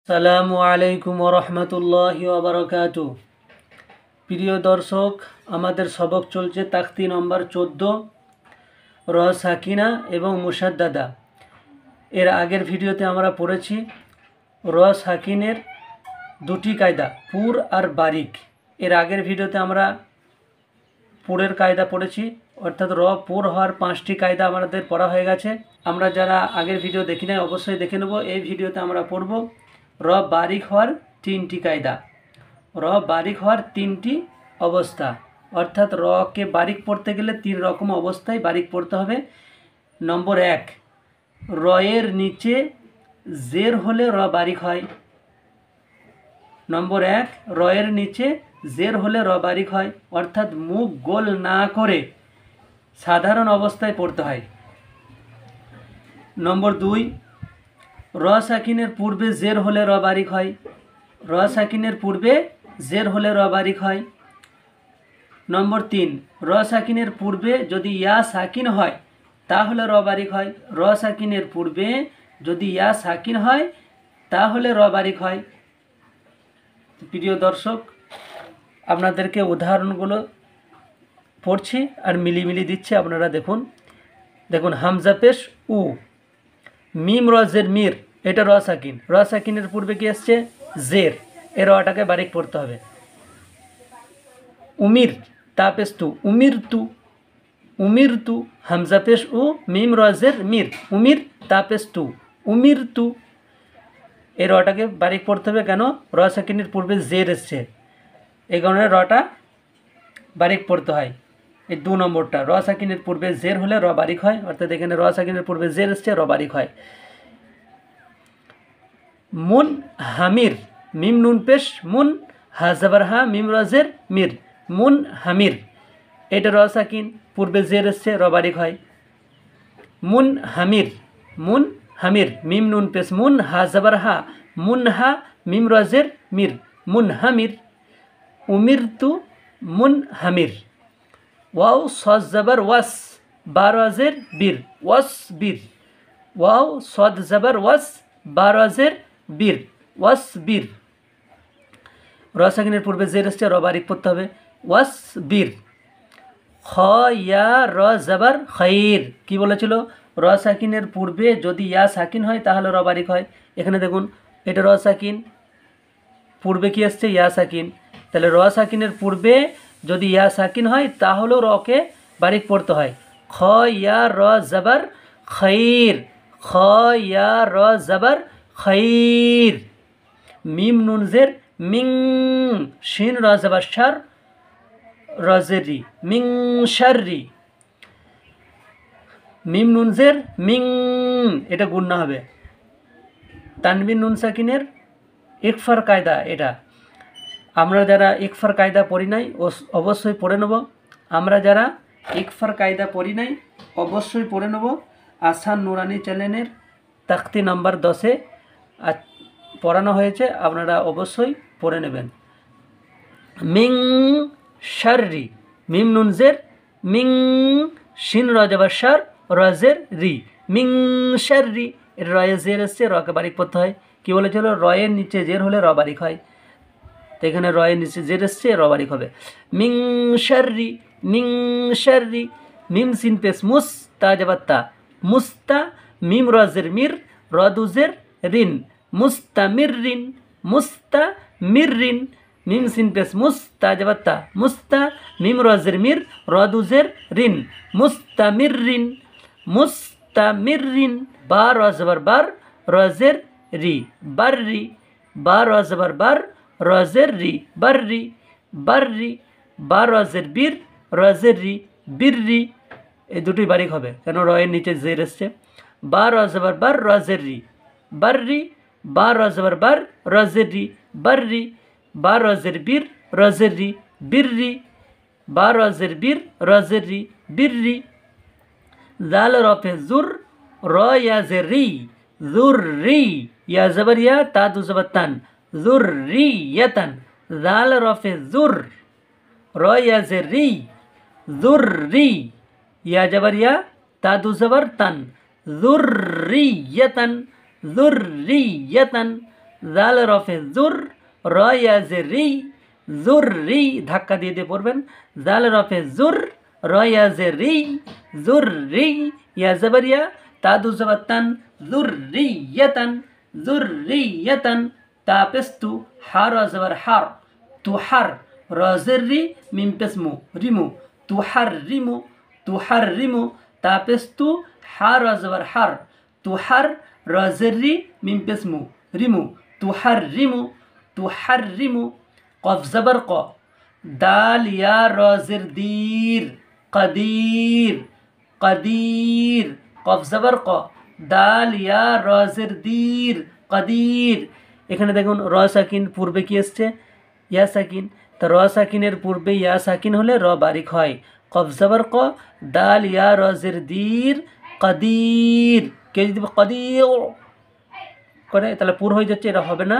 সালামু আলাইকুম রহমতুল্লাহি ওবরাকাতু। প্রিয় দর্শক, আমাদের সবক চলছে তাখতি নম্বর 14 র সাকিনা এবং মুসাদ্দাদা। এর আগের ভিডিওতে আমরা পড়েছি র সাকিনের দুটি কায়দা, পুর আর বারিক। এর আগের ভিডিওতে আমরা পুরের কায়দা পড়েছি, অর্থাৎ র পুর হওয়ার 5টি কায়দা আমাদের পড়া হয়ে গেছে। আমরা যারা আগের ভিডিও দেখি নাই অবশ্যই দেখে নেব। এই ভিডিওতে আমরা পড়ব র বারিক হওয়ার 3টি কায়দা, র বারিক হওয়ার 3টি অবস্থা। অর্থাৎ রকে বারিক পড়তে গেলে 3 রকম অবস্থায় বারিক পড়তে হবে। নম্বর 1, রয়ের নিচে জের হলে র বারিক হয়। নম্বর 1, রয়ের নিচে জের হলে র বারিক হয়, অর্থাৎ মুখ গোল না করে সাধারণ অবস্থায় পড়তে হয়। নম্বর 2, র সাকিনের পূর্বে জের হলে র বারিক হয়। র সাকিনের পূর্বে জের হলে র বারিক হয়। নম্বর 3, র সাকিনের পূর্বে যদি ইয়া সাকিন হয় তাহলে র বারিক হয়। র সাকিনের পূর্বে যদি ইয়া সাকিন হয় তাহলে র বারিক হয়। প্রিয় দর্শক, আপনাদেরকে উদাহরণগুলো পড়ছি আর মিলিমিলি দিচ্ছি, আপনারা দেখুন। হামজা পেশ উ, মিম রজের মির, এটা র সাকিন। র সাকিনের পূর্বে কি আসছে? জের। এর রটাকে বারিক পড়তে হবে। উমির তাপেশ তু, উমির তু, উমির তু, হামজা পেশ উ, মিম রজের মির, উমির তাপেশ তু, উমির তু। এই রটাকে বারিক পড়তে হবে। কেন? র সাকিনের পূর্বে জের এসছে, এই কারণে রটা বারিক পড়তে হয়। এই 2 নম্বরটা, র সাকিনের পূর্বে জের হলে র বারিক হয়, অর্থাৎ এখানে র সাকিনের পূর্বে জের এসছে, র বারিক হয়। মুন হামির, মিম নুন পেশ মুন, হা জবর হা, মিম রজের মির, মুন হামির, এটা র সাকিন, পূর্বে জের এসছে, র বারিক হয়। মুন হামির, মুন হামির, মিম নুন পেশ মুন, হা জবর হা, মুন হা, মিম রজের মির, মুন হামির। উমির তু মুন হামির। ওয়াও সদ জবর ওয়াস, বা রজের বীর, ওয়াস বীর। ওয়াও সদ জবর ওয়াস, বা রজের বীর, ওয়াস বীর। র সাকিনের পূর্বে জের এসছে, র বারিক পড়তে হবে। ওয়াস বীর। খ ইয়া র জবর খৈর, কি বলেছিল? র সাকিনের পূর্বে যদি ইয়া সাকিন হয় তাহলে র বারিক হয়। এখানে দেখুন, এটা র সাকিন, পূর্বে কি আসছে? ইয়া সাকিন। তাহলে র সাকিনের পূর্বে যদি ইয়া সাকিন হয় তাহলেও রকে বারিক পড়তে হয়। খ ইয়া র জবর খৈর, খ ইয়া র জবর খৈর। মিম নুন জের মিং, শিন র জবর শার, রজেরি, মিং শাররি। মিম নুন জের মিং, এটা গুণনা হবে। তানবিন নুন সাকিনের ইকফার কায়দা এটা। আমরা যারা ইকফার কায়দা পড়ি নাই অবশ্যই পড়ে নেব। আমরা যারা ইকফার কায়দা পড়ি নাই অবশ্যই পড়ে নেব। আসান নুরানি চ্যানেলের তাখতি নাম্বার 10-এ পড়ানো হয়েছে, আপনারা অবশ্যই পড়ে নেবেন। মিং শাররি, মিম নুন জের মিং, শিন রজবর শার, রজের রি, মিং শাররি। এর রয়ে জের এসছে, রকে বারিক পড়তে হয়। কি বলেছিল? রয়ের নিচে জের হলে র বারিক হয়, তো এখানে রয়ের নিচে জের এসছে, র বারিক হবে। মিং শাররি, মিং শাররি। মিম সিন পেশ মুস, তা জবর তা, মুস্তা, মিম রজের মির, রদুজের রিন, মুস্তামিরিন, মুস্তামিরিন। মিম সিন পেশ মুস, তা জবর তা, মুস্তা, মিম রজের মির, রদুজের রিন, মুস্তামিরিন, মুস্তামিরিন। বা রজবর বার, রজের রি, বাররি, বা রজবর বার, রজের রি, বাররি, বাররি। বা রজের বীর, রজের রি, বীররি। এই দুটোই বারিক হবে, কেন? রয়ের নিচে জের এসছে। বা রজবর বার, রজের রি, বাররি, বা রজবর বার, রজের রি, বাররি। বা রজের বীর, রজের রি, বীররি, বা রজের বীর, রজের রি, বীররি। জাল রফে জুর, র ইয়া জের রি, জুর রি, ইয়া জবর ইয়া, তা দু জবর তান, জুর রি ইয়াতান। জাল রফে জুর, র ইয়া জের রি, জুর রি, ইয়া জবর ইয়া, তা দু জবর তান, জুর রি ইয়াতান, জুর রি ইয়াতান। জাল রফে জুর, র ইয়া জের রি, জুর রি, ধাক্কা দিয়ে দিয়ে পড়বেন। জাল রফে জুর, র ইয়া জের রি, জুর রি, ইয়া জবর ইয়া, তা দু জবর তান, জুর রি ইয়াতান, জুর রি ইয়াতান, তা পেশ তু, হা র জবর হার, তু হার, র জের রি, মিম পেশ মু, রিমু, তু হার রিমু, তু হার রিমু, তা পেশ তু, হা র জবর হার, তু হার, র জের রি, মিম পেশ মু, রিমু, তু হার রিমু, তু হার রিমু। কফ জবর ক, দাল ইয়া র জের দীর, কদির, কদির, কফ জবর ক, দাল ইয়া র জের দীর, কদির। এখানে দেখুন র সাকিন, পূর্বে কি এসছে? ইয়া সাকিন। তো র সাকিনের পূর্বে ইয়া সাকিন হলে র বারিক হয়। কফ জবর ক, দাল ইয়া র জের দীর, কদির। কে যদি কদির করে তাহলে পুর হয়ে যাচ্ছে, এটা হবে না,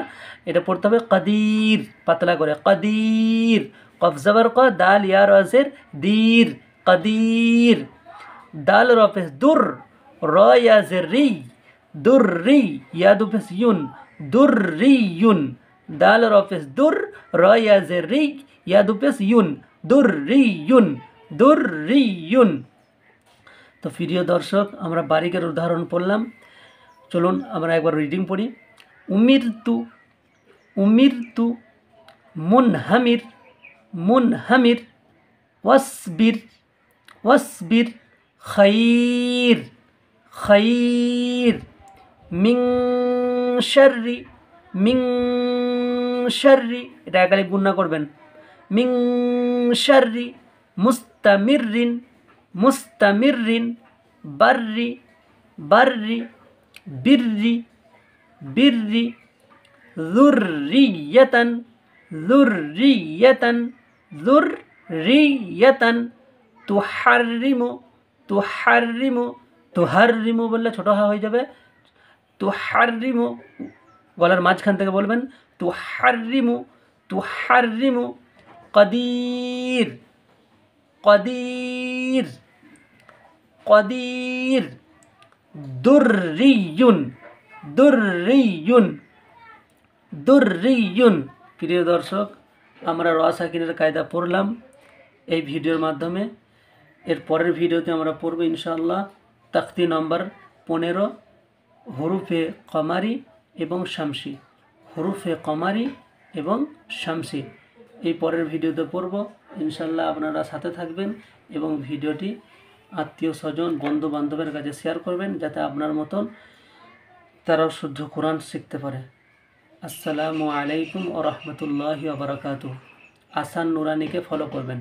এটা পড়তে হবে কদির, পাতলা করে, কদির। কফ জবর ক, দাল ইয়া র জের দীর, কদির। দাল র পেশ দুর, র ইয়া জের রি, দুর রি, ইয়া দু পেশ ইউন, দুর রি ইউন। দাল র পেশ দুর, র ইয়া জের রি, ইয়া দু পেশ ইউন, দুর রি ইউন, দুর রি ইউন। তো প্রিয় দর্শক, আমরা বারিকের উদাহরণ পড়লাম। চলুন আমরা একবার রিডিং পড়ি। উমিরতু, উমিরতু, মুনহামির, মুনহামির, ওয়াসবির, ওয়াসবির, খাইর, খাইর, মিং শাররি, মিং শাররি, এটা একালে গুণনা করবেন, মিং শাররি, মুস্তামিরিন, মুস্তামিরিন, বাররি, বাররি, বিররি, বিররি, যুররিয়াতান, যুররিয়াতান, যুররিয়াতান, তুহাররিমু, তুহাররিমু, তুহাররিমু বললে ছোট হা হয়ে যাবে, তুহাররিমু, গলার মাঝখান থেকে বলবেন, তুহাররিমু, তুহাররিমু। কদির, কদির, কদির। দুররিয়ুন, দুররিয়ুন, দুররিয়ুন। প্রিয় দর্শক, আমরা র সাকিনের কায়দা পড়লাম এই ভিডিওর মাধ্যমে। এর পরের ভিডিওতে আমরা পড়ব ইনশাআল্লাহ তাখতি নম্বর 15, হরুফে কমারি এবং শামসি, হরুফে কমারি এবং শামসি। এই পরের ভিডিওতে পড়ব ইনশাআল্লাহ। আপনারা সাথে থাকবেন এবং ভিডিওটি আত্মীয় স্বজন বন্ধু বান্ধবের কাছে শেয়ার করবেন, যাতে আপনার মতন তারাও শুদ্ধ কোরআন শিখতে পারে। আসসালামু আলাইকুম ওয়া রাহমাতুল্লাহি ওয়া বারাকাতুহু। আসান নুরানিকে ফলো করবেন।